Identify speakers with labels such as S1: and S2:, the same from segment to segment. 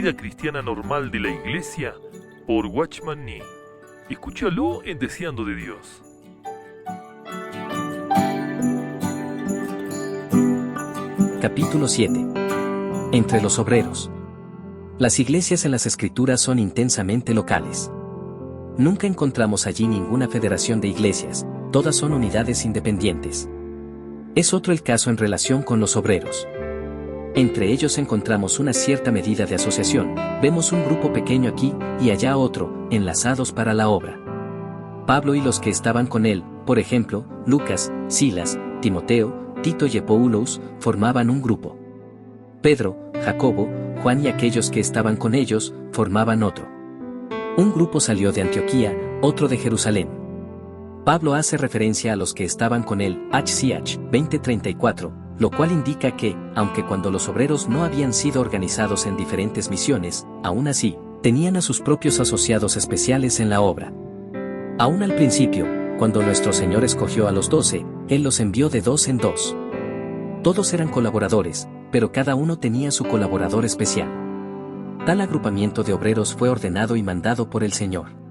S1: vida cristiana normal de la iglesia por Watchman Nee. Escúchalo en Deseando de Dios.
S2: Capítulo 7. Entre los obreros. Las iglesias en las Escrituras son intensamente locales. Nunca encontramos allí ninguna federación de iglesias, todas son unidades independientes. Es otro el caso en relación con los obreros. Entre ellos encontramos una cierta medida de asociación, vemos un grupo pequeño aquí y allá otro, enlazados para la obra. Pablo y los que estaban con él, por ejemplo, Lucas, Silas, Timoteo, Tito y Epoulos, formaban un grupo. Pedro, Jacobo, Juan y aquellos que estaban con ellos, formaban otro. Un grupo salió de Antioquía, otro de Jerusalén. Pablo hace referencia a los que estaban con él, HCH 20:34, lo cual indica que, aunque cuando los obreros no habían sido organizados en diferentes misiones, aún así, tenían a sus propios asociados especiales en la obra. Aún al principio, cuando nuestro Señor escogió a los 12, Él los envió de 2 en 2. Todos eran colaboradores, pero cada uno tenía su colaborador especial. Tal agrupamiento de obreros fue ordenado y mandado por el Señor.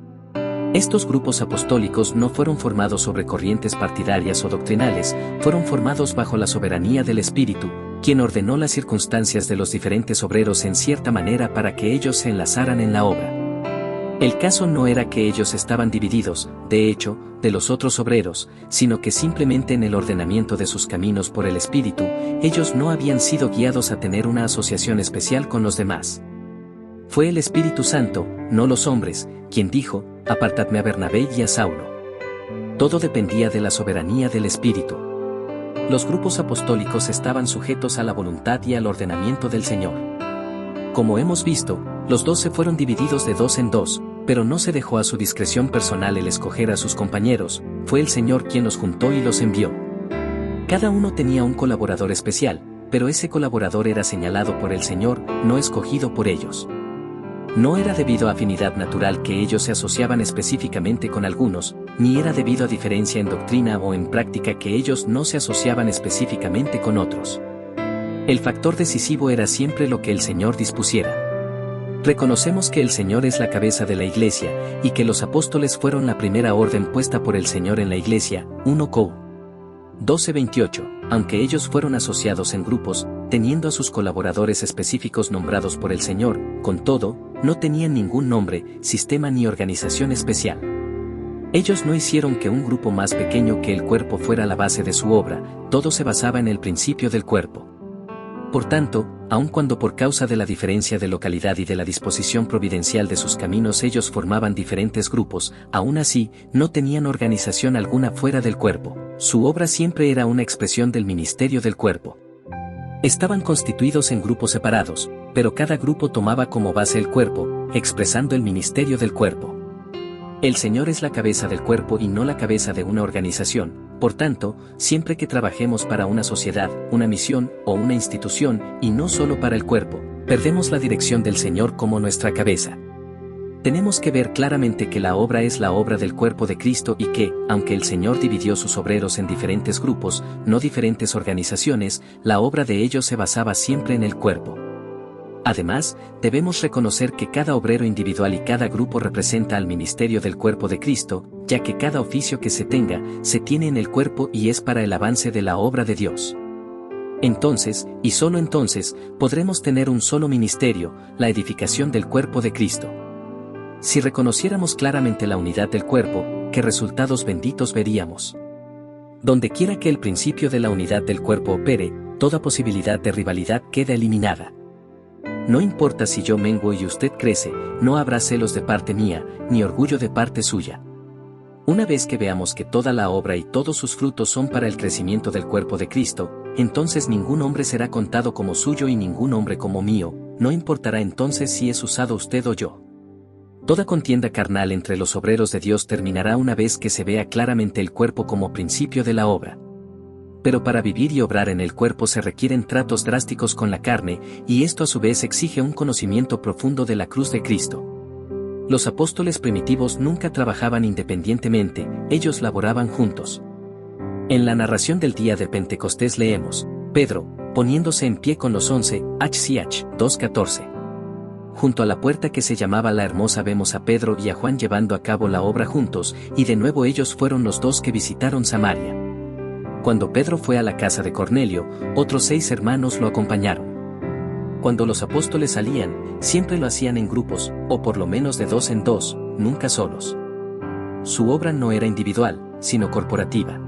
S2: Estos grupos apostólicos no fueron formados sobre corrientes partidarias o doctrinales, fueron formados bajo la soberanía del Espíritu, quien ordenó las circunstancias de los diferentes obreros en cierta manera para que ellos se enlazaran en la obra. El caso no era que ellos estaban divididos, de hecho, de los otros obreros, sino que simplemente en el ordenamiento de sus caminos por el Espíritu, ellos no habían sido guiados a tener una asociación especial con los demás. Fue el Espíritu Santo, no los hombres, quien dijo, «Apartadme a Bernabé y a Saulo». Todo dependía de la soberanía del Espíritu. Los grupos apostólicos estaban sujetos a la voluntad y al ordenamiento del Señor. Como hemos visto, los 12 fueron divididos de 2 en 2, pero no se dejó a su discreción personal el escoger a sus compañeros, fue el Señor quien los juntó y los envió. Cada uno tenía un colaborador especial, pero ese colaborador era señalado por el Señor, no escogido por ellos. No era debido a afinidad natural que ellos se asociaban específicamente con algunos, ni era debido a diferencia en doctrina o en práctica que ellos no se asociaban específicamente con otros. El factor decisivo era siempre lo que el Señor dispusiera. Reconocemos que el Señor es la cabeza de la iglesia, y que los apóstoles fueron la primera orden puesta por el Señor en la iglesia, 1 Cor. 12:28, aunque ellos fueron asociados en grupos, teniendo a sus colaboradores específicos nombrados por el Señor, con todo, no tenían ningún nombre, sistema ni organización especial. Ellos no hicieron que un grupo más pequeño que el cuerpo fuera la base de su obra, todo se basaba en el principio del cuerpo. Por tanto, aun cuando por causa de la diferencia de localidad y de la disposición providencial de sus caminos ellos formaban diferentes grupos, aún así, no tenían organización alguna fuera del cuerpo, su obra siempre era una expresión del ministerio del cuerpo. Estaban constituidos en grupos separados, pero cada grupo tomaba como base el cuerpo, expresando el ministerio del cuerpo. El Señor es la cabeza del cuerpo y no la cabeza de una organización, por tanto, siempre que trabajemos para una sociedad, una misión o una institución, y no solo para el cuerpo, perdemos la dirección del Señor como nuestra cabeza. Tenemos que ver claramente que la obra es la obra del cuerpo de Cristo y que, aunque el Señor dividió sus obreros en diferentes grupos, no diferentes organizaciones, la obra de ellos se basaba siempre en el cuerpo. Además, debemos reconocer que cada obrero individual y cada grupo representa al ministerio del cuerpo de Cristo, ya que cada oficio que se tenga, se tiene en el cuerpo y es para el avance de la obra de Dios. Entonces, y solo entonces, podremos tener un solo ministerio, la edificación del cuerpo de Cristo. Si reconociéramos claramente la unidad del cuerpo, ¿qué resultados benditos veríamos? Donde quiera que el principio de la unidad del cuerpo opere, toda posibilidad de rivalidad queda eliminada. No importa si yo menguo y usted crece, no habrá celos de parte mía, ni orgullo de parte suya. Una vez que veamos que toda la obra y todos sus frutos son para el crecimiento del cuerpo de Cristo, entonces ningún hombre será contado como suyo y ningún hombre como mío, no importará entonces si es usado usted o yo. Toda contienda carnal entre los obreros de Dios terminará una vez que se vea claramente el cuerpo como principio de la obra. Pero para vivir y obrar en el cuerpo se requieren tratos drásticos con la carne, y esto a su vez exige un conocimiento profundo de la cruz de Cristo. Los apóstoles primitivos nunca trabajaban independientemente, ellos laboraban juntos. En la narración del día de Pentecostés leemos, Pedro, poniéndose en pie con los 11, HCH 2:14. junto a la puerta que se llamaba La Hermosa vemos a Pedro y a Juan llevando a cabo la obra juntos, y de nuevo ellos fueron los dos que visitaron Samaria. Cuando Pedro fue a la casa de Cornelio, otros 6 hermanos lo acompañaron. Cuando los apóstoles salían, siempre lo hacían en grupos, o por lo menos de 2 en 2, nunca solos. Su obra no era individual, sino corporativa.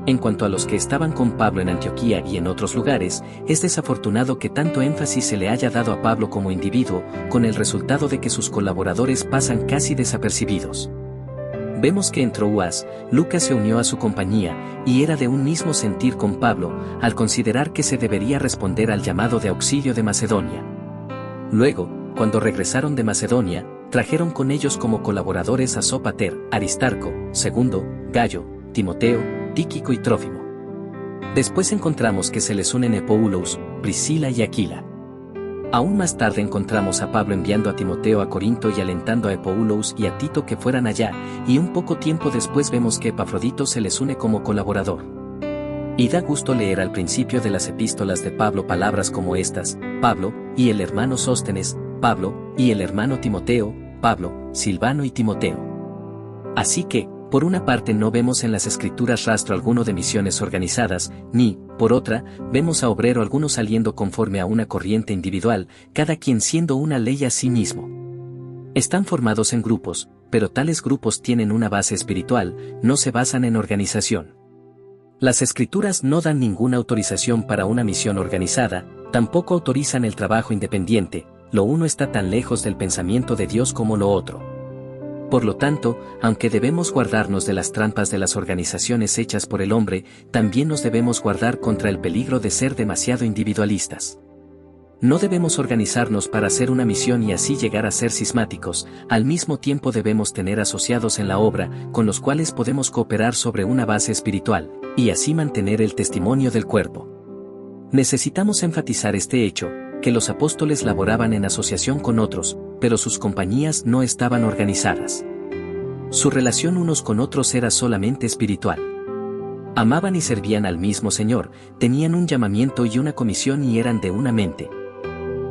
S2: En cuanto a los que estaban con Pablo en Antioquía y en otros lugares, es desafortunado que tanto énfasis se le haya dado a Pablo como individuo, con el resultado de que sus colaboradores pasan casi desapercibidos. Vemos que en Troas, Lucas se unió a su compañía, y era de un mismo sentir con Pablo, al considerar que se debería responder al llamado de auxilio de Macedonia. Luego, cuando regresaron de Macedonia, trajeron con ellos como colaboradores a Sópater, Aristarco, Segundo, Gayo, Timoteo, Tíquico y Trófimo. Después encontramos que se les unen Epoulos, Priscila y Aquila. Aún más tarde encontramos a Pablo enviando a Timoteo a Corinto y alentando a Epoulos y a Tito que fueran allá, y un poco tiempo después vemos que Epafrodito se les une como colaborador. Y da gusto leer al principio de las epístolas de Pablo palabras como estas: Pablo, y el hermano Sóstenes, Pablo, y el hermano Timoteo, Pablo, Silvano y Timoteo. Así que, por una parte no vemos en las escrituras rastro alguno de misiones organizadas, ni, por otra, vemos a obrero alguno saliendo conforme a una corriente individual, cada quien siendo una ley a sí mismo. Están formados en grupos, pero tales grupos tienen una base espiritual, no se basan en organización. Las escrituras no dan ninguna autorización para una misión organizada, tampoco autorizan el trabajo independiente, lo uno está tan lejos del pensamiento de Dios como lo otro. Por lo tanto, aunque debemos guardarnos de las trampas de las organizaciones hechas por el hombre, también nos debemos guardar contra el peligro de ser demasiado individualistas. No debemos organizarnos para hacer una misión y así llegar a ser cismáticos, al mismo tiempo debemos tener asociados en la obra, con los cuales podemos cooperar sobre una base espiritual, y así mantener el testimonio del cuerpo. Necesitamos enfatizar este hecho, que los apóstoles laboraban en asociación con otros, pero sus compañías no estaban organizadas. Su relación unos con otros era solamente espiritual. Amaban y servían al mismo Señor, tenían un llamamiento y una comisión y eran de una mente.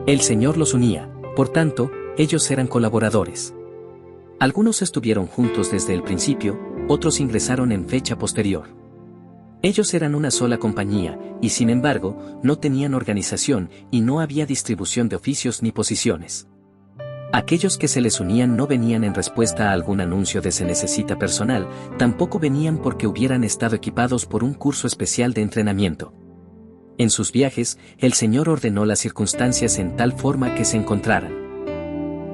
S2: El Señor los unía, por tanto, ellos eran colaboradores. Algunos estuvieron juntos desde el principio, otros ingresaron en fecha posterior. Ellos eran una sola compañía, y sin embargo, no tenían organización y no había distribución de oficios ni posiciones. Aquellos que se les unían no venían en respuesta a algún anuncio de se necesita personal, tampoco venían porque hubieran estado equipados por un curso especial de entrenamiento. En sus viajes, el Señor ordenó las circunstancias en tal forma que se encontraran.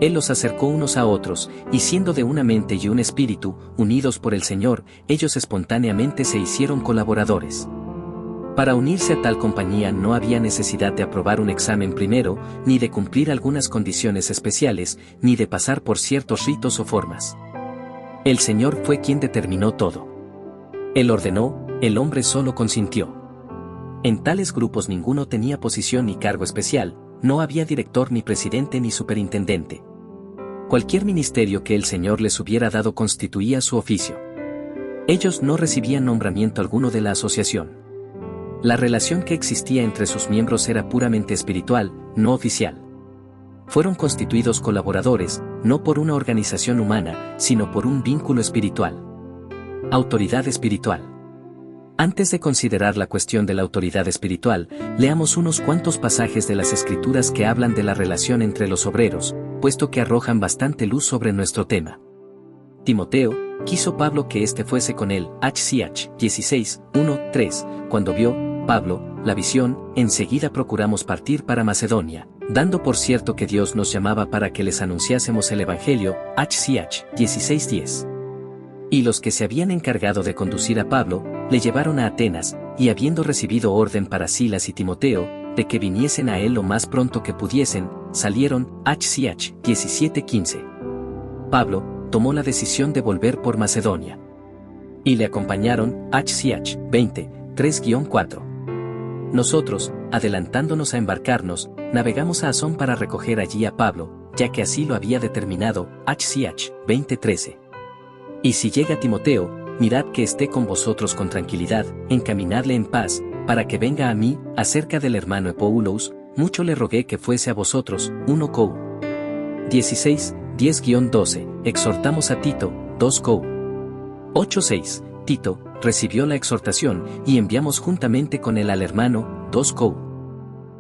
S2: Él los acercó unos a otros, y siendo de una mente y un espíritu, unidos por el Señor, ellos espontáneamente se hicieron colaboradores. Para unirse a tal compañía no había necesidad de aprobar un examen primero, ni de cumplir algunas condiciones especiales, ni de pasar por ciertos ritos o formas. El Señor fue quien determinó todo. Él ordenó, el hombre solo consintió. En tales grupos ninguno tenía posición ni cargo especial, no había director ni presidente ni superintendente. Cualquier ministerio que el Señor les hubiera dado constituía su oficio. Ellos no recibían nombramiento alguno de la asociación. La relación que existía entre sus miembros era puramente espiritual, no oficial. Fueron constituidos colaboradores, no por una organización humana, sino por un vínculo espiritual. Autoridad espiritual. Antes de considerar la cuestión de la autoridad espiritual, leamos unos cuantos pasajes de las Escrituras que hablan de la relación entre los obreros, puesto que arrojan bastante luz sobre nuestro tema. Timoteo, quiso Pablo que éste fuese con él, Ch 16, 1, 3, cuando vio, Pablo, la visión, enseguida procuramos partir para Macedonia, dando por cierto que Dios nos llamaba para que les anunciásemos el Evangelio, Ch 16, 10. Y los que se habían encargado de conducir a Pablo, le llevaron a Atenas, y habiendo recibido orden para Silas y Timoteo, de que viniesen a él lo más pronto que pudiesen, salieron, Ch 17:15. Pablo tomó la decisión de volver por Macedonia. Y le acompañaron, Ch 20, 3-4. Nosotros, adelantándonos a embarcarnos, navegamos a Asón para recoger allí a Pablo, ya que así lo había determinado, Ch 20:13. Y si llega Timoteo, mirad que esté con vosotros con tranquilidad, encaminadle en paz, para que venga a mí. Acerca del hermano Epoulos, mucho le rogué que fuese a vosotros, 1 Cou. 16, 10-12, exhortamos a Tito, 2 Co. 8:6, Tito, recibió la exhortación, y enviamos juntamente con él al hermano, 2 Co.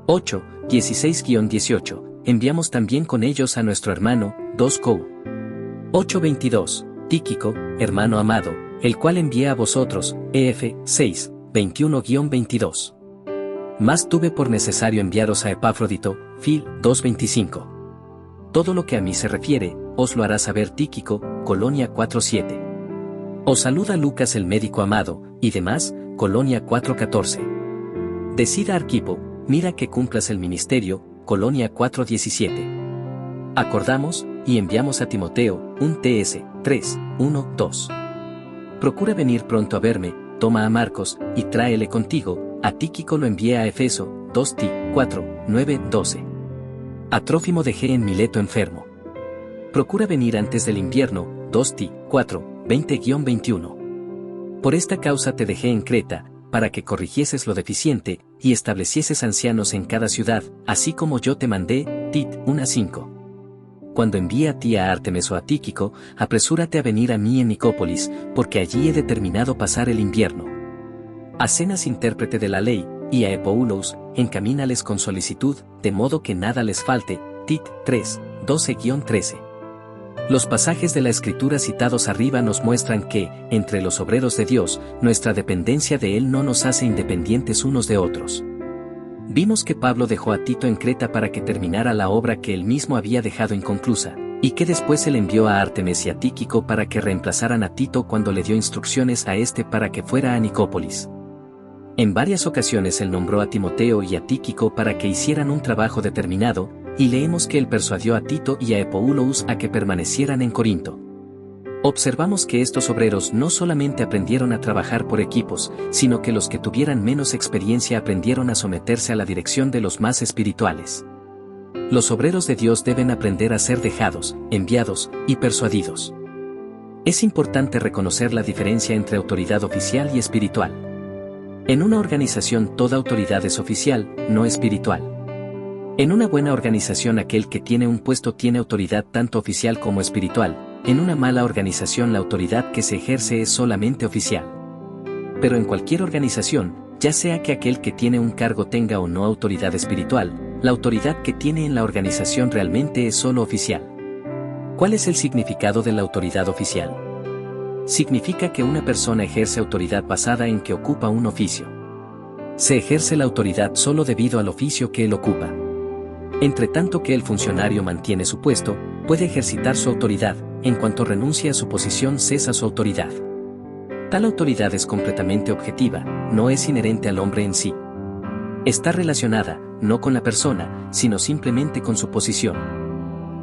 S2: 8, 16-18, enviamos también con ellos a nuestro hermano, 2 Co. 8:22, Tíquico, hermano amado, el cual envié a vosotros, EF, 6, 21-22. Mas tuve por necesario enviaros a Epafrodito, Fil, 2:25. Todo lo que a mí se refiere, os lo hará saber Tíquico, Colonia 4:7. Os saluda Lucas el médico amado, y demás, Colonia 4:14. Decida Arquipo, mira que cumplas el ministerio, Colonia 4:17. Acordamos, y enviamos a Timoteo, un TS, 3, 1, 2. Procura venir pronto a verme, toma a Marcos, y tráele contigo, a Tíquico lo envié a Efeso, 2 Ti, 4, 9, 12. A Trófimo dejé en Mileto enfermo. Procura venir antes del invierno, 2 Ti, 4, 20-21. Por esta causa te dejé en Creta, para que corrigieses lo deficiente, y establecieses ancianos en cada ciudad, así como yo te mandé, Tit 1:5. Cuando envíe a ti a Artemis o a Tíquico, apresúrate a venir a mí en Nicópolis, porque allí he determinado pasar el invierno. A Zenas intérprete de la ley, y a Epoulos, encamínales con solicitud, de modo que nada les falte, Tit 3, 12-13. Los pasajes de la Escritura citados arriba nos muestran que, entre los obreros de Dios, nuestra dependencia de Él no nos hace independientes unos de otros. Vimos que Pablo dejó a Tito en Creta para que terminara la obra que él mismo había dejado inconclusa, y que después él envió a Artemis y a Tíquico para que reemplazaran a Tito cuando le dio instrucciones a este para que fuera a Nicópolis. En varias ocasiones él nombró a Timoteo y a Tíquico para que hicieran un trabajo determinado, y leemos que él persuadió a Tito y a Epoulos a que permanecieran en Corinto. Observamos que estos obreros no solamente aprendieron a trabajar por equipos, sino que los que tuvieran menos experiencia aprendieron a someterse a la dirección de los más espirituales. Los obreros de Dios deben aprender a ser dejados, enviados y persuadidos. Es importante reconocer la diferencia entre autoridad oficial y espiritual. En una organización toda autoridad es oficial, no espiritual. En una buena organización aquel que tiene un puesto tiene autoridad tanto oficial como espiritual, en una mala organización la autoridad que se ejerce es solamente oficial. Pero en cualquier organización, ya sea que aquel que tiene un cargo tenga o no autoridad espiritual, la autoridad que tiene en la organización realmente es solo oficial. ¿Cuál es el significado de la autoridad oficial? Significa que una persona ejerce autoridad basada en que ocupa un oficio. Se ejerce la autoridad solo debido al oficio que él ocupa. Entre tanto que el funcionario mantiene su puesto, puede ejercitar su autoridad, en cuanto renuncia a su posición cesa su autoridad. Tal autoridad es completamente objetiva, no es inherente al hombre en sí. Está relacionada, no con la persona, sino simplemente con su posición.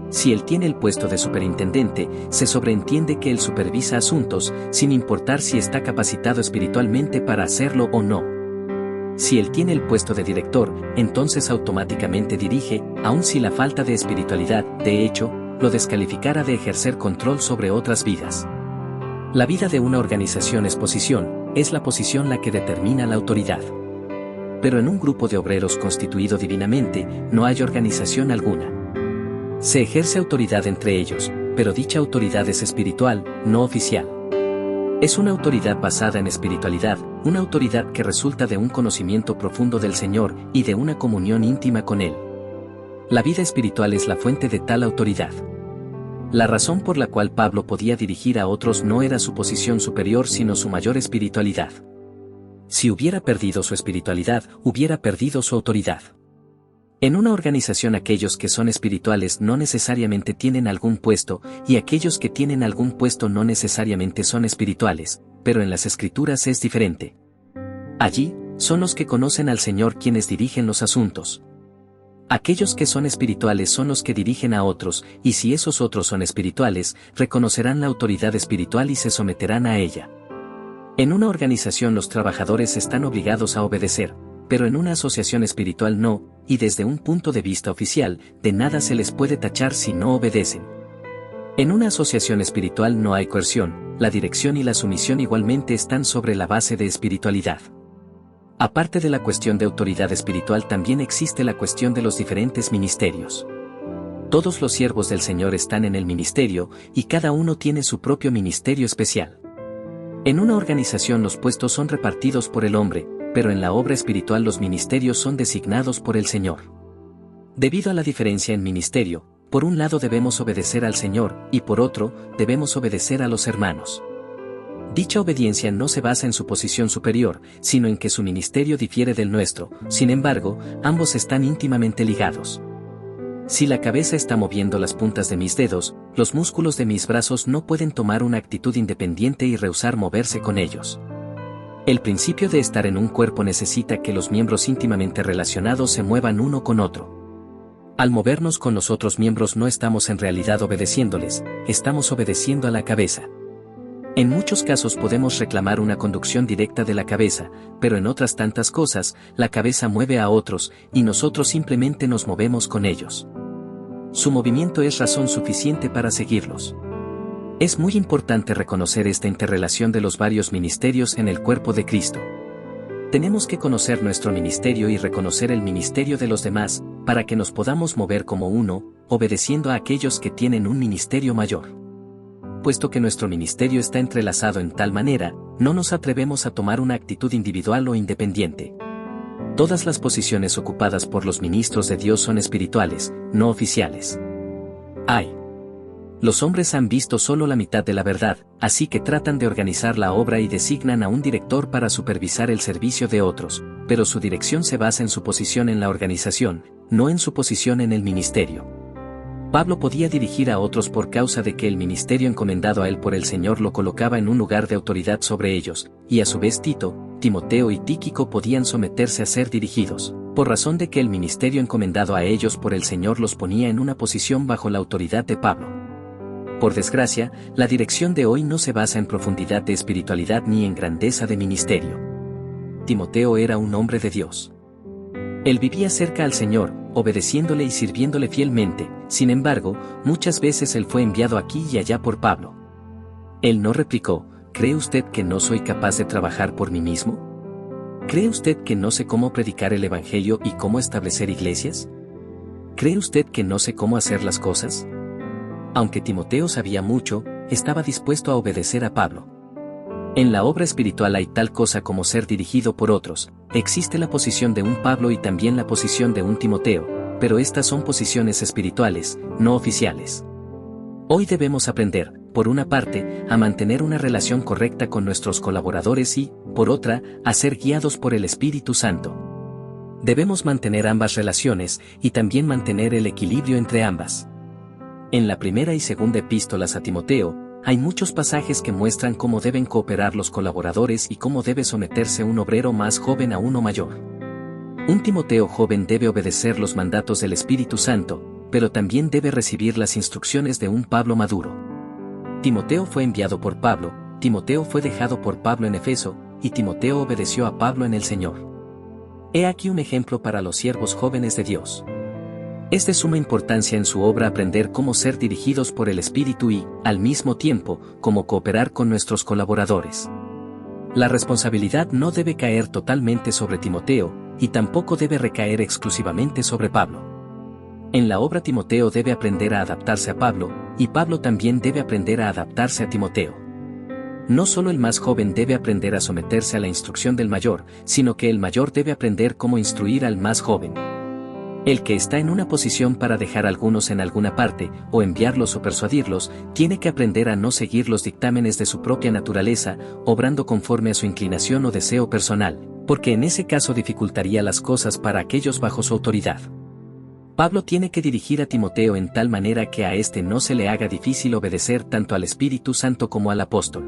S2: Si él tiene el puesto de superintendente, se sobreentiende que él supervisa asuntos, sin importar si está capacitado espiritualmente para hacerlo o no. Si él tiene el puesto de director, entonces automáticamente dirige, aun si la falta de espiritualidad, de hecho, lo descalificara de ejercer control sobre otras vidas. La vida de una organización es posición, es la posición la que determina la autoridad. Pero en un grupo de obreros constituido divinamente, no hay organización alguna. Se ejerce autoridad entre ellos, pero dicha autoridad es espiritual, no oficial. Es una autoridad basada en espiritualidad, una autoridad que resulta de un conocimiento profundo del Señor y de una comunión íntima con Él. La vida espiritual es la fuente de tal autoridad. La razón por la cual Pablo podía dirigir a otros no era su posición superior sino su mayor espiritualidad. Si hubiera perdido su espiritualidad, hubiera perdido su autoridad. En una organización aquellos que son espirituales no necesariamente tienen algún puesto, y aquellos que tienen algún puesto no necesariamente son espirituales, pero en las Escrituras es diferente. Allí, son los que conocen al Señor quienes dirigen los asuntos. Aquellos que son espirituales son los que dirigen a otros, y si esos otros son espirituales, reconocerán la autoridad espiritual y se someterán a ella. En una organización los trabajadores están obligados a obedecer, pero en una asociación espiritual no, y desde un punto de vista oficial, de nada se les puede tachar si no obedecen. En una asociación espiritual no hay coerción, la dirección y la sumisión igualmente están sobre la base de espiritualidad. Aparte de la cuestión de autoridad espiritual también existe la cuestión de los diferentes ministerios. Todos los siervos del Señor están en el ministerio, y cada uno tiene su propio ministerio especial. En una organización los puestos son repartidos por el hombre, pero en la obra espiritual los ministerios son designados por el Señor. Debido a la diferencia en ministerio, por un lado debemos obedecer al Señor, y por otro, debemos obedecer a los hermanos. Dicha obediencia no se basa en su posición superior, sino en que su ministerio difiere del nuestro. Sin embargo, ambos están íntimamente ligados. Si la cabeza está moviendo las puntas de mis dedos, los músculos de mis brazos no pueden tomar una actitud independiente y rehusar moverse con ellos. El principio de estar en un cuerpo necesita que los miembros íntimamente relacionados se muevan uno con otro. Al movernos con los otros miembros no estamos en realidad obedeciéndoles, estamos obedeciendo a la cabeza. En muchos casos podemos reclamar una conducción directa de la cabeza, pero en otras tantas cosas, la cabeza mueve a otros, y nosotros simplemente nos movemos con ellos. Su movimiento es razón suficiente para seguirlos. Es muy importante reconocer esta interrelación de los varios ministerios en el cuerpo de Cristo. Tenemos que conocer nuestro ministerio y reconocer el ministerio de los demás, para que nos podamos mover como uno, obedeciendo a aquellos que tienen un ministerio mayor. Puesto que nuestro ministerio está entrelazado en tal manera, no nos atrevemos a tomar una actitud individual o independiente. Todas las posiciones ocupadas por los ministros de Dios son espirituales, no oficiales. Los hombres han visto solo la mitad de la verdad, así que tratan de organizar la obra y designan a un director para supervisar el servicio de otros, pero su dirección se basa en su posición en la organización, no en su posición en el ministerio. Pablo podía dirigir a otros por causa de que el ministerio encomendado a él por el Señor lo colocaba en un lugar de autoridad sobre ellos, y a su vez Tito, Timoteo y Tíquico podían someterse a ser dirigidos, por razón de que el ministerio encomendado a ellos por el Señor los ponía en una posición bajo la autoridad de Pablo. Por desgracia, la dirección de hoy no se basa en profundidad de espiritualidad ni en grandeza de ministerio. Timoteo era un hombre de Dios. Él vivía cerca al Señor, obedeciéndole y sirviéndole fielmente. Sin embargo, muchas veces él fue enviado aquí y allá por Pablo. Él no replicó: ¿cree usted que no soy capaz de trabajar por mí mismo? ¿Cree usted que no sé cómo predicar el Evangelio y cómo establecer iglesias? ¿Cree usted que no sé cómo hacer las cosas? Aunque Timoteo sabía mucho, estaba dispuesto a obedecer a Pablo. En la obra espiritual hay tal cosa como ser dirigido por otros. Existe la posición de un Pablo y también la posición de un Timoteo, pero estas son posiciones espirituales, no oficiales. Hoy debemos aprender, por una parte, a mantener una relación correcta con nuestros colaboradores y, por otra, a ser guiados por el Espíritu Santo. Debemos mantener ambas relaciones y también mantener el equilibrio entre ambas. En la primera y segunda epístolas a Timoteo, hay muchos pasajes que muestran cómo deben cooperar los colaboradores y cómo debe someterse un obrero más joven a uno mayor. Un Timoteo joven debe obedecer los mandatos del Espíritu Santo, pero también debe recibir las instrucciones de un Pablo maduro. Timoteo fue enviado por Pablo, Timoteo fue dejado por Pablo en Efeso, y Timoteo obedeció a Pablo en el Señor. He aquí un ejemplo para los siervos jóvenes de Dios. Es de suma importancia en su obra aprender cómo ser dirigidos por el Espíritu y, al mismo tiempo, cómo cooperar con nuestros colaboradores. La responsabilidad no debe caer totalmente sobre Timoteo, y tampoco debe recaer exclusivamente sobre Pablo. En la obra Timoteo debe aprender a adaptarse a Pablo, y Pablo también debe aprender a adaptarse a Timoteo. No solo el más joven debe aprender a someterse a la instrucción del mayor, sino que el mayor debe aprender cómo instruir al más joven. El que está en una posición para dejar a algunos en alguna parte, o enviarlos o persuadirlos, tiene que aprender a no seguir los dictámenes de su propia naturaleza, obrando conforme a su inclinación o deseo personal, porque en ese caso dificultaría las cosas para aquellos bajo su autoridad. Pablo tiene que dirigir a Timoteo en tal manera que a éste no se le haga difícil obedecer tanto al Espíritu Santo como al apóstol.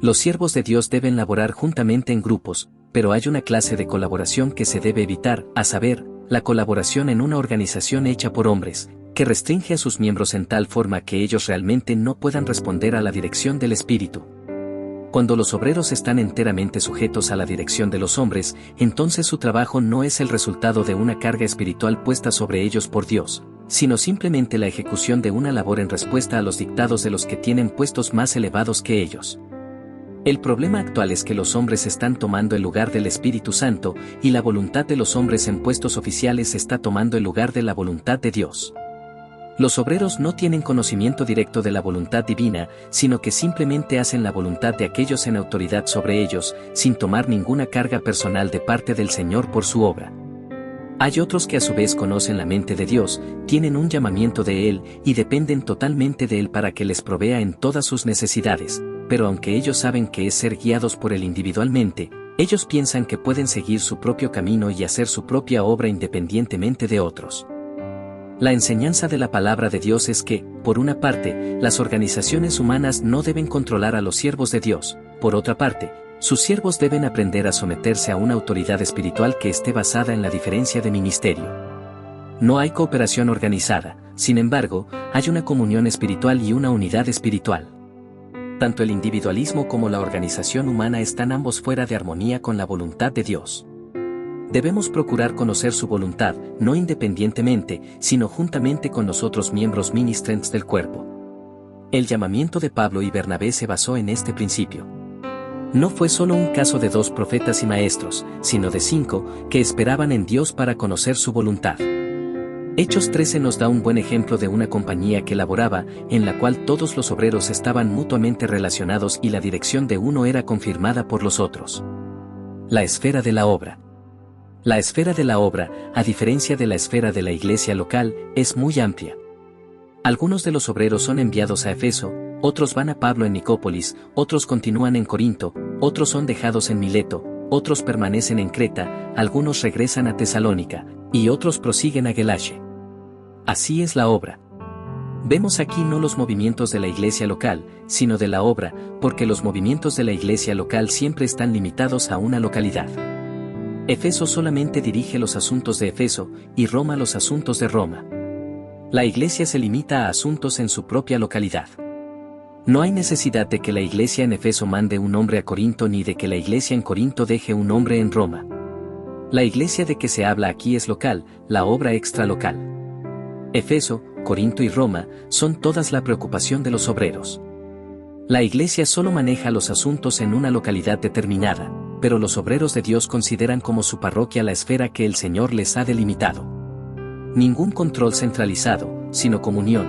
S2: Los siervos de Dios deben laborar juntamente en grupos, pero hay una clase de colaboración que se debe evitar, a saber, la colaboración en una organización hecha por hombres, que restringe a sus miembros en tal forma que ellos realmente no puedan responder a la dirección del Espíritu. Cuando los obreros están enteramente sujetos a la dirección de los hombres, entonces su trabajo no es el resultado de una carga espiritual puesta sobre ellos por Dios, sino simplemente la ejecución de una labor en respuesta a los dictados de los que tienen puestos más elevados que ellos. El problema actual es que los hombres están tomando el lugar del Espíritu Santo, y la voluntad de los hombres en puestos oficiales está tomando el lugar de la voluntad de Dios. Los obreros no tienen conocimiento directo de la voluntad divina, sino que simplemente hacen la voluntad de aquellos en autoridad sobre ellos, sin tomar ninguna carga personal de parte del Señor por su obra. Hay otros que a su vez conocen la mente de Dios, tienen un llamamiento de Él y dependen totalmente de Él para que les provea en todas sus necesidades, pero aunque ellos saben que es ser guiados por Él individualmente, ellos piensan que pueden seguir su propio camino y hacer su propia obra independientemente de otros. La enseñanza de la palabra de Dios es que, por una parte, las organizaciones humanas no deben controlar a los siervos de Dios, por otra parte, sus siervos deben aprender a someterse a una autoridad espiritual que esté basada en la diferencia de ministerio. No hay cooperación organizada, sin embargo, hay una comunión espiritual y una unidad espiritual. Tanto el individualismo como la organización humana están ambos fuera de armonía con la voluntad de Dios. Debemos procurar conocer su voluntad, no independientemente, sino juntamente con los otros miembros ministrants del cuerpo. El llamamiento de Pablo y Bernabé se basó en este principio. No fue solo un caso de 2 profetas y maestros, sino de 5, que esperaban en Dios para conocer su voluntad. Hechos 13 nos da un buen ejemplo de una compañía que laboraba, en la cual todos los obreros estaban mutuamente relacionados y la dirección de uno era confirmada por los otros. La esfera de la obra. La esfera de la obra, a diferencia de la esfera de la iglesia local, es muy amplia. Algunos de los obreros son enviados a Efeso, otros van a Pablo en Nicópolis, otros continúan en Corinto, otros son dejados en Mileto, otros permanecen en Creta, algunos regresan a Tesalónica, y otros prosiguen a Galacia. Así es la obra. Vemos aquí no los movimientos de la iglesia local, sino de la obra, porque los movimientos de la iglesia local siempre están limitados a una localidad. Efeso solamente dirige los asuntos de Efeso, y Roma los asuntos de Roma. La iglesia se limita a asuntos en su propia localidad. No hay necesidad de que la iglesia en Efeso mande un hombre a Corinto ni de que la iglesia en Corinto deje un hombre en Roma. La iglesia de que se habla aquí es local, la obra extralocal. Efeso, Corinto y Roma son todas la preocupación de los obreros. La iglesia solo maneja los asuntos en una localidad determinada, pero los obreros de Dios consideran como su parroquia la esfera que el Señor les ha delimitado. Ningún control centralizado, sino comunión.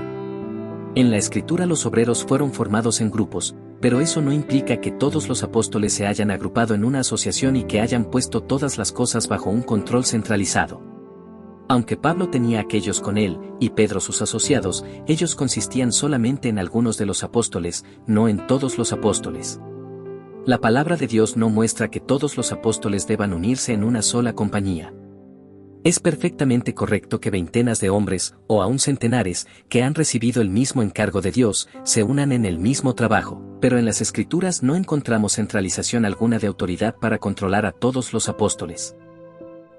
S2: En la Escritura los obreros fueron formados en grupos, pero eso no implica que todos los apóstoles se hayan agrupado en una asociación y que hayan puesto todas las cosas bajo un control centralizado. Aunque Pablo tenía a aquellos con él, y Pedro sus asociados, ellos consistían solamente en algunos de los apóstoles, no en todos los apóstoles. La palabra de Dios no muestra que todos los apóstoles deban unirse en una sola compañía. Es perfectamente correcto que veintenas de hombres, o aún centenares, que han recibido el mismo encargo de Dios, se unan en el mismo trabajo, pero en las Escrituras no encontramos centralización alguna de autoridad para controlar a todos los apóstoles.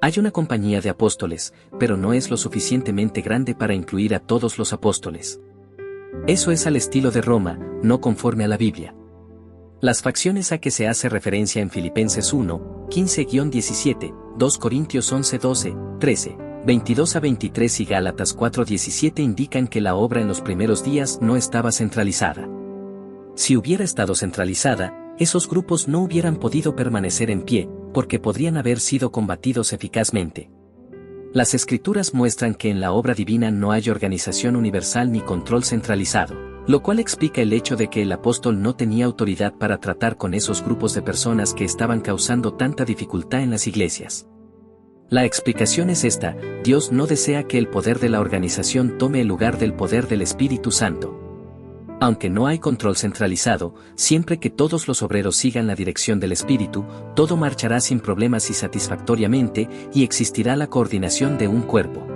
S2: Hay una compañía de apóstoles, pero no es lo suficientemente grande para incluir a todos los apóstoles. Eso es al estilo de Roma, no conforme a la Biblia. Las facciones a que se hace referencia en Filipenses 1, 15-17, 2 Corintios 11, 12, 13, 22 a 23 y Gálatas 4, 17 indican que la obra en los primeros días no estaba centralizada. Si hubiera estado centralizada, esos grupos no hubieran podido permanecer en pie, porque podrían haber sido combatidos eficazmente. Las Escrituras muestran que en la obra divina no hay organización universal ni control centralizado, lo cual explica el hecho de que el apóstol no tenía autoridad para tratar con esos grupos de personas que estaban causando tanta dificultad en las iglesias. La explicación es esta: Dios no desea que el poder de la organización tome el lugar del poder del Espíritu Santo. Aunque no hay control centralizado, siempre que todos los obreros sigan la dirección del Espíritu, todo marchará sin problemas y satisfactoriamente, y existirá la coordinación de un cuerpo.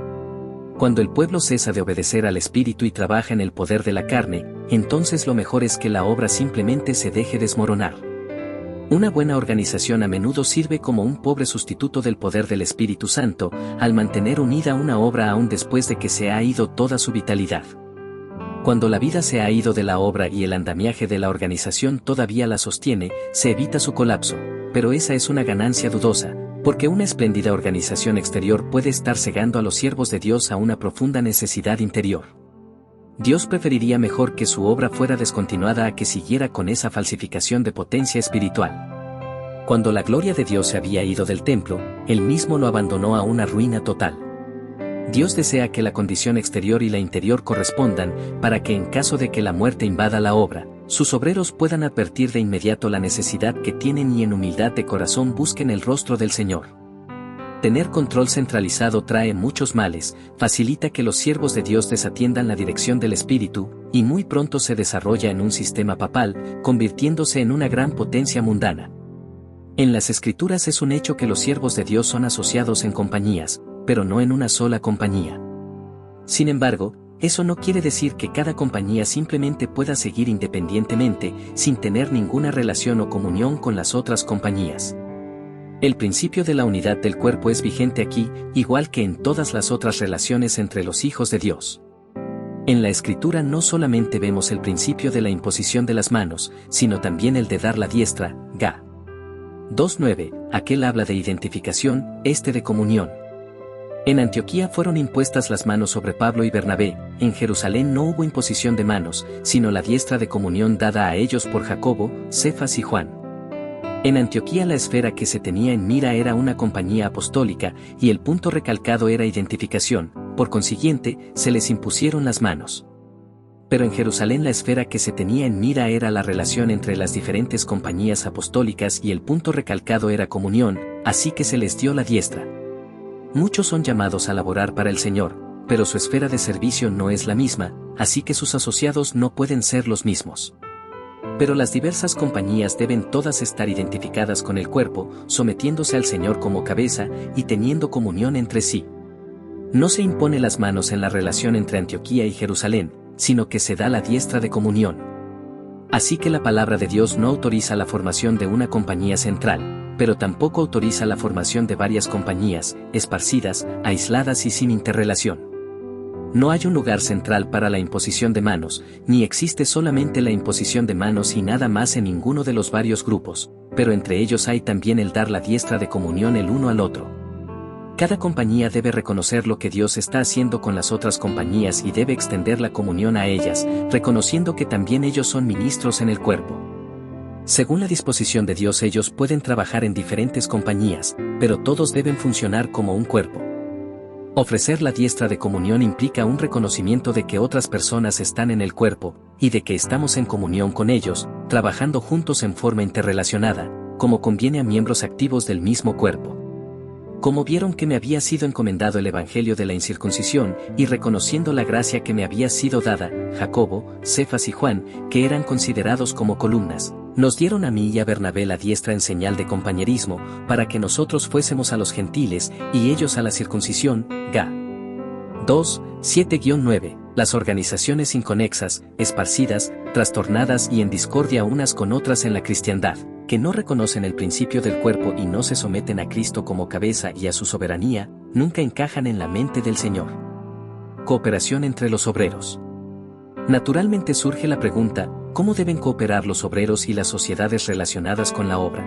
S2: Cuando el pueblo cesa de obedecer al Espíritu y trabaja en el poder de la carne, entonces lo mejor es que la obra simplemente se deje desmoronar. Una buena organización a menudo sirve como un pobre sustituto del poder del Espíritu Santo, al mantener unida una obra aún después de que se ha ido toda su vitalidad. Cuando la vida se ha ido de la obra y el andamiaje de la organización todavía la sostiene, se evita su colapso, pero esa es una ganancia dudosa, porque una espléndida organización exterior puede estar cegando a los siervos de Dios a una profunda necesidad interior. Dios preferiría mejor que su obra fuera descontinuada a que siguiera con esa falsificación de potencia espiritual. Cuando la gloria de Dios se había ido del templo, Él mismo lo abandonó a una ruina total. Dios desea que la condición exterior y la interior correspondan, para que en caso de que la muerte invada la obra, sus obreros puedan advertir de inmediato la necesidad que tienen y en humildad de corazón busquen el rostro del Señor. Tener control centralizado trae muchos males, facilita que los siervos de Dios desatiendan la dirección del Espíritu, y muy pronto se desarrolla en un sistema papal, convirtiéndose en una gran potencia mundana. En las Escrituras es un hecho que los siervos de Dios son asociados en compañías, pero no en una sola compañía. Sin embargo, eso no quiere decir que cada compañía simplemente pueda seguir independientemente, sin tener ninguna relación o comunión con las otras compañías. El principio de la unidad del cuerpo es vigente aquí, igual que en todas las otras relaciones entre los hijos de Dios. En la Escritura no solamente vemos el principio de la imposición de las manos, sino también el de dar la diestra, Ga. 2:9, aquel habla de identificación, este de comunión. En Antioquía fueron impuestas las manos sobre Pablo y Bernabé, en Jerusalén no hubo imposición de manos, sino la diestra de comunión dada a ellos por Jacobo, Cefas y Juan. En Antioquía la esfera que se tenía en mira era una compañía apostólica, y el punto recalcado era identificación, por consiguiente, se les impusieron las manos. Pero en Jerusalén la esfera que se tenía en mira era la relación entre las diferentes compañías apostólicas y el punto recalcado era comunión, así que se les dio la diestra. Muchos son llamados a laborar para el Señor, pero su esfera de servicio no es la misma, así que sus asociados no pueden ser los mismos. Pero las diversas compañías deben todas estar identificadas con el cuerpo, sometiéndose al Señor como cabeza y teniendo comunión entre sí. No se impone las manos en la relación entre Antioquía y Jerusalén, sino que se da la diestra de comunión. Así que la palabra de Dios no autoriza la formación de una compañía central, pero tampoco autoriza la formación de varias compañías, esparcidas, aisladas y sin interrelación. No hay un lugar central para la imposición de manos, ni existe solamente la imposición de manos y nada más en ninguno de los varios grupos, pero entre ellos hay también el dar la diestra de comunión el uno al otro. Cada compañía debe reconocer lo que Dios está haciendo con las otras compañías y debe extender la comunión a ellas, reconociendo que también ellos son ministros en el cuerpo. Según la disposición de Dios ellos pueden trabajar en diferentes compañías, pero todos deben funcionar como un cuerpo. Ofrecer la diestra de comunión implica un reconocimiento de que otras personas están en el cuerpo, y de que estamos en comunión con ellos, trabajando juntos en forma interrelacionada, como conviene a miembros activos del mismo cuerpo. Como vieron que me había sido encomendado el evangelio de la incircuncisión, y reconociendo la gracia que me había sido dada, Jacobo, Cefas y Juan, que eran considerados como columnas, nos dieron a mí y a Bernabé la diestra en señal de compañerismo, para que nosotros fuésemos a los gentiles, y ellos a la circuncisión, Ga. 2, 7-9, las organizaciones inconexas, esparcidas, trastornadas y en discordia unas con otras en la cristiandad, que no reconocen el principio del cuerpo y no se someten a Cristo como cabeza y a su soberanía, nunca encajan en la mente del Señor. Cooperación entre los obreros. Naturalmente surge la pregunta, ¿cómo deben cooperar los obreros y las sociedades relacionadas con la obra?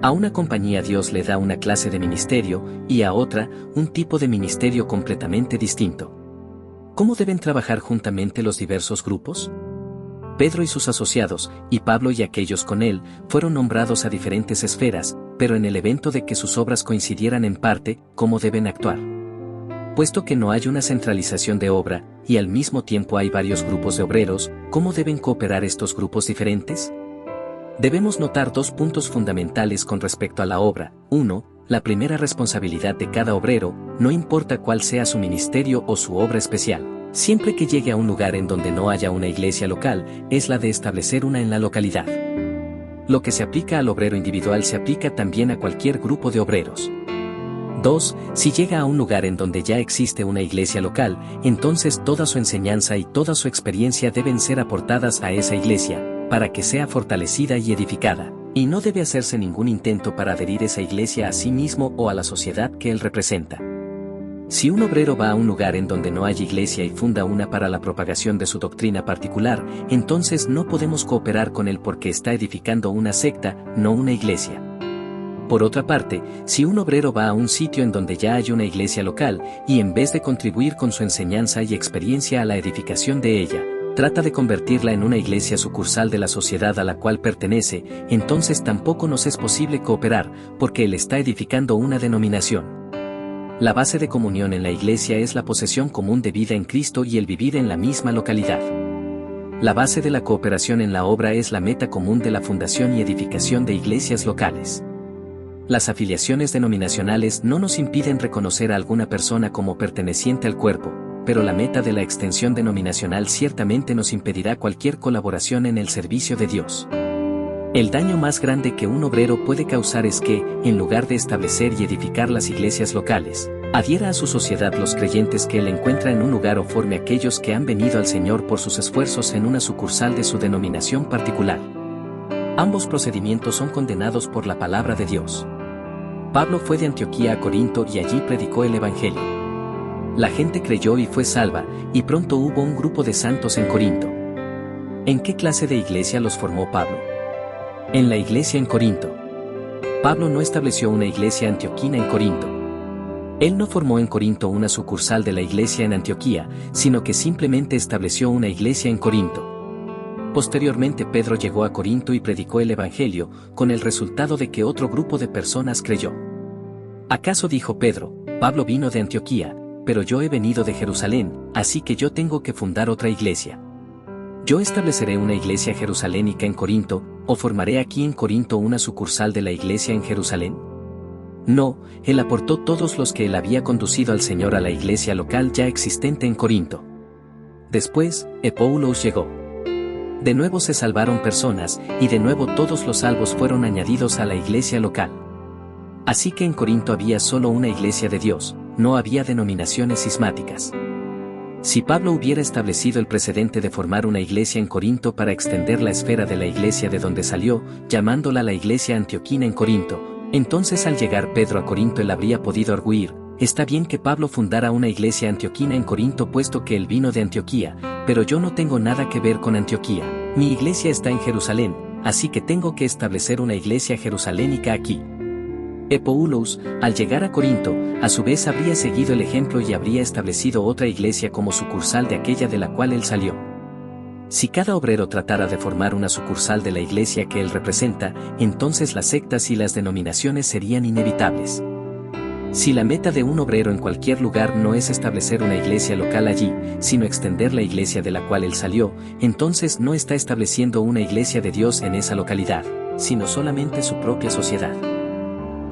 S2: A una compañía Dios le da una clase de ministerio, y a otra, un tipo de ministerio completamente distinto. ¿Cómo deben trabajar juntamente los diversos grupos? Pedro y sus asociados, y Pablo y aquellos con él, fueron nombrados a diferentes esferas, pero en el evento de que sus obras coincidieran en parte, ¿cómo deben actuar? Puesto que no hay una centralización de obra, y al mismo tiempo hay varios grupos de obreros, ¿cómo deben cooperar estos grupos diferentes? Debemos notar dos puntos fundamentales con respecto a la obra. 1. La primera responsabilidad de cada obrero, no importa cuál sea su ministerio o su obra especial, siempre que llegue a un lugar en donde no haya una iglesia local, es la de establecer una en la localidad. Lo que se aplica al obrero individual se aplica también a cualquier grupo de obreros. 2. Si llega a un lugar en donde ya existe una iglesia local, entonces toda su enseñanza y toda su experiencia deben ser aportadas a esa iglesia, para que sea fortalecida y edificada, y no debe hacerse ningún intento para adherir esa iglesia a sí mismo o a la sociedad que él representa. Si un obrero va a un lugar en donde no hay iglesia y funda una para la propagación de su doctrina particular, entonces no podemos cooperar con él porque está edificando una secta, no una iglesia. Por otra parte, si un obrero va a un sitio en donde ya hay una iglesia local, y en vez de contribuir con su enseñanza y experiencia a la edificación de ella, trata de convertirla en una iglesia sucursal de la sociedad a la cual pertenece, entonces tampoco nos es posible cooperar, porque él está edificando una denominación. La base de comunión en la iglesia es la posesión común de vida en Cristo y el vivir en la misma localidad. La base de la cooperación en la obra es la meta común de la fundación y edificación de iglesias locales. Las afiliaciones denominacionales no nos impiden reconocer a alguna persona como perteneciente al cuerpo, pero la meta de la extensión denominacional ciertamente nos impedirá cualquier colaboración en el servicio de Dios. El daño más grande que un obrero puede causar es que, en lugar de establecer y edificar las iglesias locales, adhiera a su sociedad los creyentes que él encuentra en un lugar o forme aquellos que han venido al Señor por sus esfuerzos en una sucursal de su denominación particular. Ambos procedimientos son condenados por la palabra de Dios. Pablo fue de Antioquía a Corinto y allí predicó el Evangelio. La gente creyó y fue salva, y pronto hubo un grupo de santos en Corinto. ¿En qué clase de iglesia los formó Pablo? En la iglesia en Corinto. Pablo no estableció una iglesia antioquina en Corinto. Él no formó en Corinto una sucursal de la iglesia en Antioquía, sino que simplemente estableció una iglesia en Corinto. Posteriormente Pedro llegó a Corinto y predicó el Evangelio, con el resultado de que otro grupo de personas creyó. ¿Acaso dijo Pedro, Pablo vino de Antioquía, pero yo he venido de Jerusalén, así que yo tengo que fundar otra iglesia? ¿Yo estableceré una iglesia jerusalénica en Corinto, o formaré aquí en Corinto una sucursal de la iglesia en Jerusalén? No, él aportó todos los que él había conducido al Señor a la iglesia local ya existente en Corinto. Después, Epoulos llegó. De nuevo se salvaron personas, y de nuevo todos los salvos fueron añadidos a la iglesia local. Así que en Corinto había solo una iglesia de Dios, no había denominaciones cismáticas. Si Pablo hubiera establecido el precedente de formar una iglesia en Corinto para extender la esfera de la iglesia de donde salió, llamándola la iglesia antioquina en Corinto, entonces al llegar Pedro a Corinto él habría podido arguir, está bien que Pablo fundara una iglesia antioquina en Corinto puesto que él vino de Antioquía, pero yo no tengo nada que ver con Antioquía, mi iglesia está en Jerusalén, así que tengo que establecer una iglesia jerusalénica aquí. Epoulos, al llegar a Corinto, a su vez habría seguido el ejemplo y habría establecido otra iglesia como sucursal de aquella de la cual él salió. Si cada obrero tratara de formar una sucursal de la iglesia que él representa, entonces las sectas y las denominaciones serían inevitables. Si la meta de un obrero en cualquier lugar no es establecer una iglesia local allí, sino extender la iglesia de la cual él salió, entonces no está estableciendo una iglesia de Dios en esa localidad, sino solamente su propia sociedad.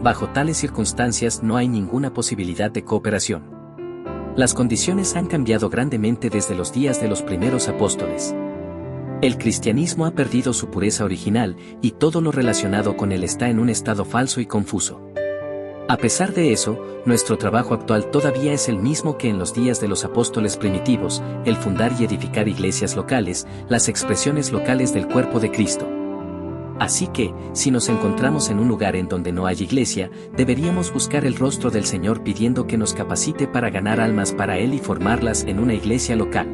S2: Bajo tales circunstancias no hay ninguna posibilidad de cooperación. Las condiciones han cambiado grandemente desde los días de los primeros apóstoles. El cristianismo ha perdido su pureza original, y todo lo relacionado con él está en un estado falso y confuso. A pesar de eso, nuestro trabajo actual todavía es el mismo que en los días de los apóstoles primitivos, el fundar y edificar iglesias locales, las expresiones locales del cuerpo de Cristo. Así que, si nos encontramos en un lugar en donde no hay iglesia, deberíamos buscar el rostro del Señor pidiendo que nos capacite para ganar almas para Él y formarlas en una iglesia local.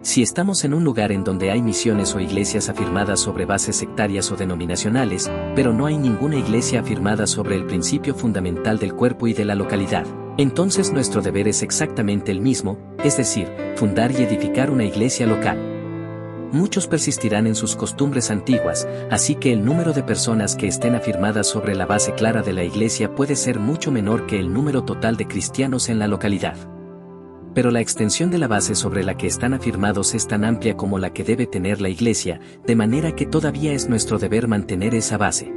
S2: Si estamos en un lugar en donde hay misiones o iglesias afirmadas sobre bases sectarias o denominacionales, pero no hay ninguna iglesia afirmada sobre el principio fundamental del cuerpo y de la localidad, entonces nuestro deber es exactamente el mismo, es decir, fundar y edificar una iglesia local. Muchos persistirán en sus costumbres antiguas, así que el número de personas que estén afirmadas sobre la base clara de la iglesia puede ser mucho menor que el número total de cristianos en la localidad. Pero la extensión de la base sobre la que están afirmados es tan amplia como la que debe tener la iglesia, de manera que todavía es nuestro deber mantener esa base.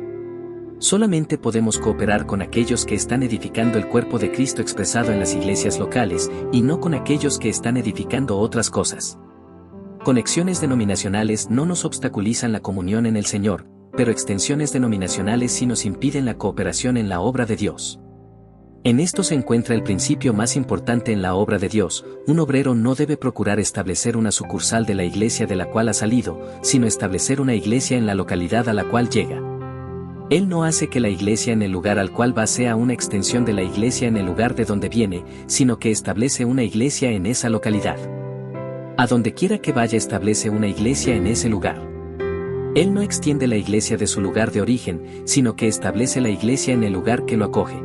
S2: Solamente podemos cooperar con aquellos que están edificando el cuerpo de Cristo expresado en las iglesias locales, y no con aquellos que están edificando otras cosas. Conexiones denominacionales no nos obstaculizan la comunión en el Señor, pero extensiones denominacionales sí nos impiden la cooperación en la obra de Dios. En esto se encuentra el principio más importante en la obra de Dios: un obrero no debe procurar establecer una sucursal de la iglesia de la cual ha salido, sino establecer una iglesia en la localidad a la cual llega. Él no hace que la iglesia en el lugar al cual va sea una extensión de la iglesia en el lugar de donde viene, sino que establece una iglesia en esa localidad. A donde quiera que vaya establece una iglesia en ese lugar. Él no extiende la iglesia de su lugar de origen, sino que establece la iglesia en el lugar que lo acoge.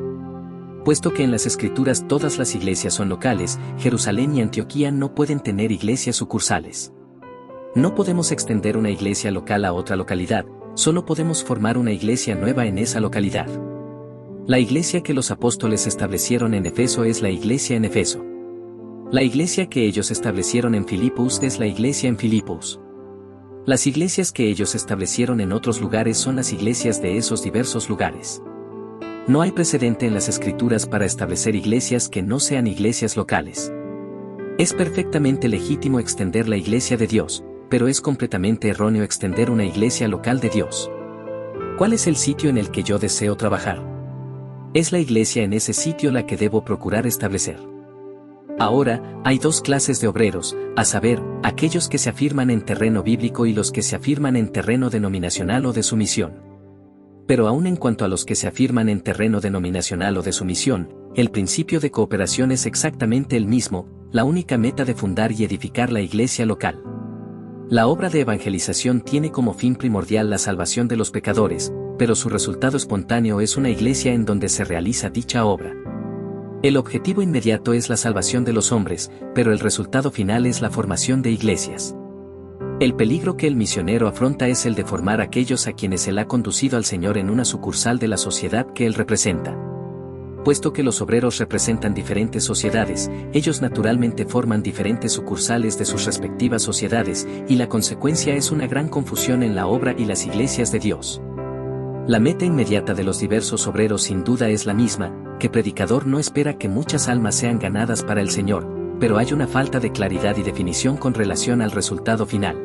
S2: Puesto que en las Escrituras todas las iglesias son locales, Jerusalén y Antioquía no pueden tener iglesias sucursales. No podemos extender una iglesia local a otra localidad, solo podemos formar una iglesia nueva en esa localidad. La iglesia que los apóstoles establecieron en Efeso es la iglesia en Efeso. La iglesia que ellos establecieron en Filipos es la iglesia en Filipos. Las iglesias que ellos establecieron en otros lugares son las iglesias de esos diversos lugares. No hay precedente en las Escrituras para establecer iglesias que no sean iglesias locales. Es perfectamente legítimo extender la iglesia de Dios, pero es completamente erróneo extender una iglesia local de Dios. ¿Cuál es el sitio en el que yo deseo trabajar? Es la iglesia en ese sitio la que debo procurar establecer. Ahora, hay dos clases de obreros, a saber, aquellos que se afirman en terreno bíblico y los que se afirman en terreno denominacional o de sumisión. Pero aun en cuanto a los que se afirman en terreno denominacional o de sumisión, el principio de cooperación es exactamente el mismo, la única meta de fundar y edificar la iglesia local. La obra de evangelización tiene como fin primordial la salvación de los pecadores, pero su resultado espontáneo es una iglesia en donde se realiza dicha obra. El objetivo inmediato es la salvación de los hombres, pero el resultado final es la formación de iglesias. El peligro que el misionero afronta es el de formar a aquellos a quienes él ha conducido al Señor en una sucursal de la sociedad que él representa. Puesto que los obreros representan diferentes sociedades, ellos naturalmente forman diferentes sucursales de sus respectivas sociedades, y la consecuencia es una gran confusión en la obra y las iglesias de Dios. La meta inmediata de los diversos obreros sin duda es la misma, que predicador no espera que muchas almas sean ganadas para el Señor, pero hay una falta de claridad y definición con relación al resultado final.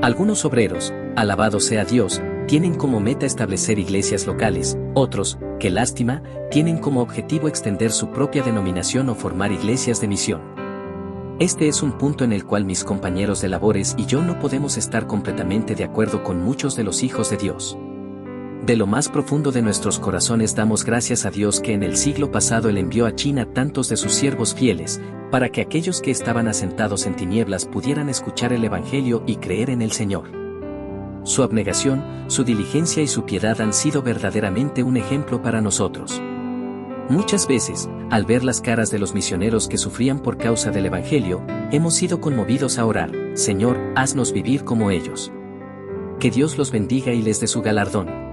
S2: Algunos obreros, alabado sea Dios, tienen como meta establecer iglesias locales, otros, qué lástima, tienen como objetivo extender su propia denominación o formar iglesias de misión. Este es un punto en el cual mis compañeros de labores y yo no podemos estar completamente de acuerdo con muchos de los hijos de Dios. De lo más profundo de nuestros corazones damos gracias a Dios que en el siglo pasado Él envió a China tantos de sus siervos fieles, para que aquellos que estaban asentados en tinieblas pudieran escuchar el Evangelio y creer en el Señor. Su abnegación, su diligencia y su piedad han sido verdaderamente un ejemplo para nosotros. Muchas veces, al ver las caras de los misioneros que sufrían por causa del Evangelio, hemos sido conmovidos a orar: Señor, haznos vivir como ellos. Que Dios los bendiga y les dé su galardón.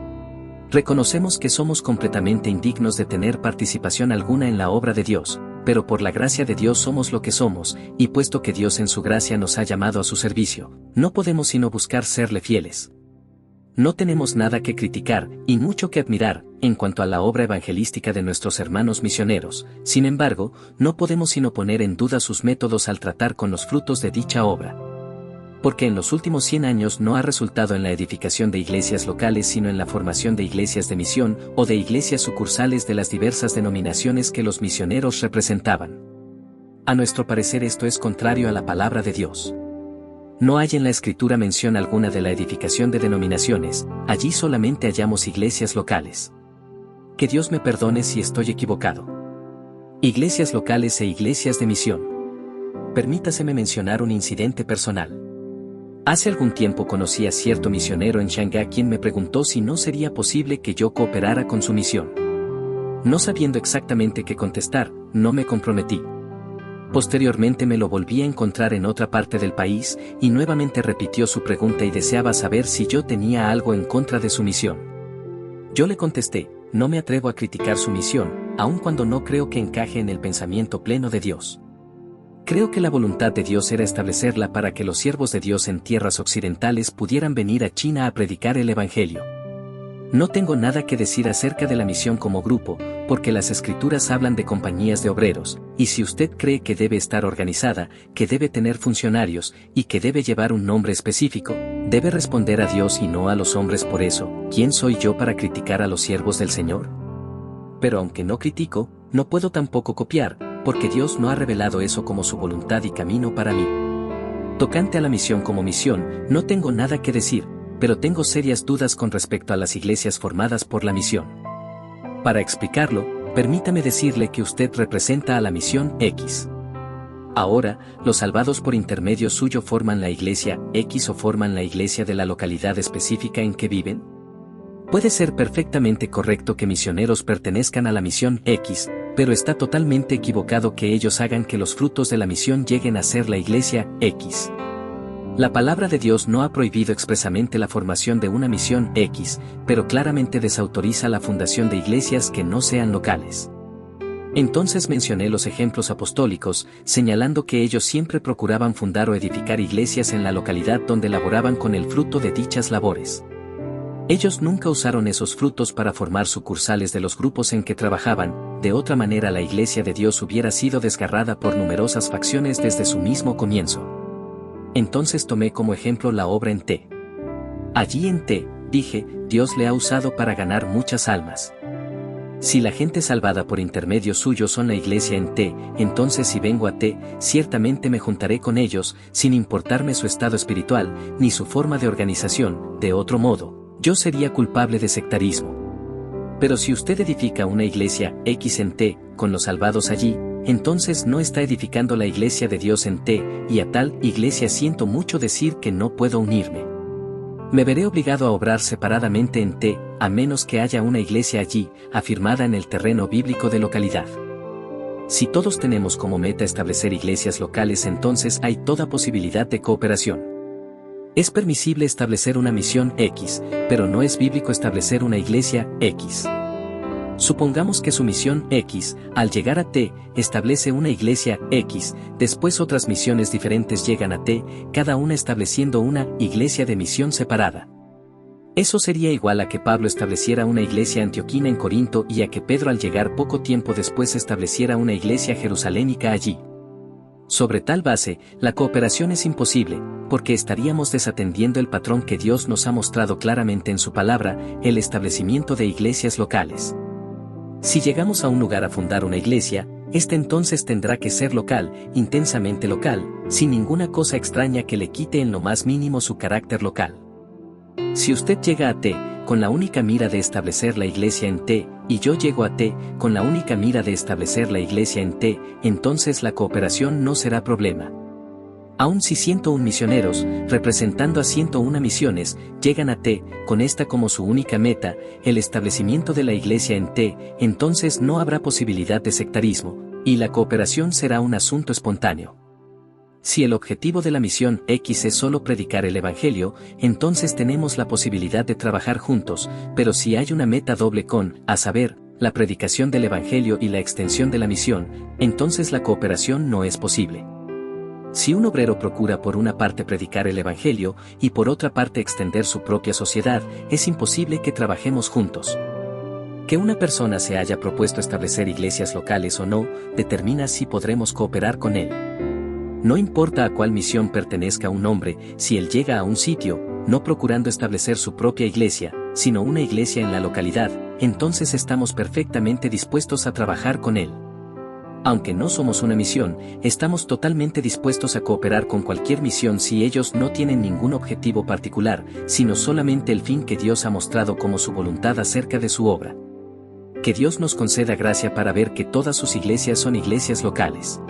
S2: Reconocemos que somos completamente indignos de tener participación alguna en la obra de Dios, pero por la gracia de Dios somos lo que somos, y puesto que Dios en su gracia nos ha llamado a su servicio, no podemos sino buscar serle fieles. No tenemos nada que criticar, y mucho que admirar, en cuanto a la obra evangelística de nuestros hermanos misioneros. Sin embargo, no podemos sino poner en duda sus métodos al tratar con los frutos de dicha obra. Porque en los últimos 100 años no ha resultado en la edificación de iglesias locales sino en la formación de iglesias de misión, o de iglesias sucursales de las diversas denominaciones que los misioneros representaban. A nuestro parecer esto es contrario a la palabra de Dios. No hay en la Escritura mención alguna de la edificación de denominaciones, allí solamente hallamos iglesias locales. Que Dios me perdone si estoy equivocado. Iglesias locales e iglesias de misión. Permítaseme mencionar un incidente personal. Hace algún tiempo conocí a cierto misionero en Shanghái quien me preguntó si no sería posible que yo cooperara con su misión. No sabiendo exactamente qué contestar, no me comprometí. Posteriormente me lo volví a encontrar en otra parte del país, y nuevamente repitió su pregunta y deseaba saber si yo tenía algo en contra de su misión. Yo le contesté: no me atrevo a criticar su misión, aun cuando no creo que encaje en el pensamiento pleno de Dios. Creo que la voluntad de Dios era establecerla para que los siervos de Dios en tierras occidentales pudieran venir a China a predicar el Evangelio. No tengo nada que decir acerca de la misión como grupo, porque las Escrituras hablan de compañías de obreros, y si usted cree que debe estar organizada, que debe tener funcionarios, y que debe llevar un nombre específico, debe responder a Dios y no a los hombres. Por eso, ¿quién soy yo para criticar a los siervos del Señor? Pero aunque no critico, no puedo tampoco copiar, porque Dios no ha revelado eso como su voluntad y camino para mí. Tocante a la misión como misión, no tengo nada que decir, pero tengo serias dudas con respecto a las iglesias formadas por la misión. Para explicarlo, permítame decirle que usted representa a la misión X. Ahora, los salvados por intermedio suyo forman la iglesia X o forman la iglesia de la localidad específica en que viven. Puede ser perfectamente correcto que misioneros pertenezcan a la misión X, pero está totalmente equivocado que ellos hagan que los frutos de la misión lleguen a ser la iglesia X. La palabra de Dios no ha prohibido expresamente la formación de una misión X, pero claramente desautoriza la fundación de iglesias que no sean locales. Entonces mencioné los ejemplos apostólicos, señalando que ellos siempre procuraban fundar o edificar iglesias en la localidad donde laboraban con el fruto de dichas labores. Ellos nunca usaron esos frutos para formar sucursales de los grupos en que trabajaban, de otra manera la iglesia de Dios hubiera sido desgarrada por numerosas facciones desde su mismo comienzo. Entonces tomé como ejemplo la obra en T. Allí en T, dije, Dios le ha usado para ganar muchas almas. Si la gente salvada por intermedio suyo son la iglesia en T, entonces si vengo a T, ciertamente me juntaré con ellos, sin importarme su estado espiritual, ni su forma de organización, de otro modo, yo sería culpable de sectarismo. Pero si usted edifica una iglesia X en T, con los salvados allí, entonces no está edificando la iglesia de Dios en T, y a tal iglesia siento mucho decir que no puedo unirme. Me veré obligado a obrar separadamente en T, a menos que haya una iglesia allí, afirmada en el terreno bíblico de localidad. Si todos tenemos como meta establecer iglesias locales, entonces hay toda posibilidad de cooperación. Es permisible establecer una misión X, pero no es bíblico establecer una iglesia X. Supongamos que su misión X, al llegar a T, establece una iglesia X, después otras misiones diferentes llegan a T, cada una estableciendo una iglesia de misión separada. Eso sería igual a que Pablo estableciera una iglesia antioquina en Corinto y a que Pedro al llegar poco tiempo después estableciera una iglesia jerusalénica allí. Sobre tal base, la cooperación es imposible, porque estaríamos desatendiendo el patrón que Dios nos ha mostrado claramente en su palabra, el establecimiento de iglesias locales. Si llegamos a un lugar a fundar una iglesia, esta entonces tendrá que ser local, intensamente local, sin ninguna cosa extraña que le quite en lo más mínimo su carácter local. Si usted llega a T, con la única mira de establecer la iglesia en T, y yo llego a T, con la única mira de establecer la iglesia en T, entonces la cooperación no será problema. Aun si 101 misioneros, representando a 101 misiones, llegan a T, con esta como su única meta, el establecimiento de la iglesia en T, entonces no habrá posibilidad de sectarismo, y la cooperación será un asunto espontáneo. Si el objetivo de la misión X es solo predicar el Evangelio, entonces tenemos la posibilidad de trabajar juntos, pero si hay una meta doble con, a saber, la predicación del Evangelio y la extensión de la misión, entonces la cooperación no es posible. Si un obrero procura por una parte predicar el Evangelio y por otra parte extender su propia sociedad, es imposible que trabajemos juntos. Que una persona se haya propuesto establecer iglesias locales o no, determina si podremos cooperar con él. No importa a cuál misión pertenezca un hombre, si él llega a un sitio, no procurando establecer su propia iglesia, sino una iglesia en la localidad, entonces estamos perfectamente dispuestos a trabajar con él. Aunque no somos una misión, estamos totalmente dispuestos a cooperar con cualquier misión si ellos no tienen ningún objetivo particular, sino solamente el fin que Dios ha mostrado como su voluntad acerca de su obra. Que Dios nos conceda gracia para ver que todas sus iglesias son iglesias locales.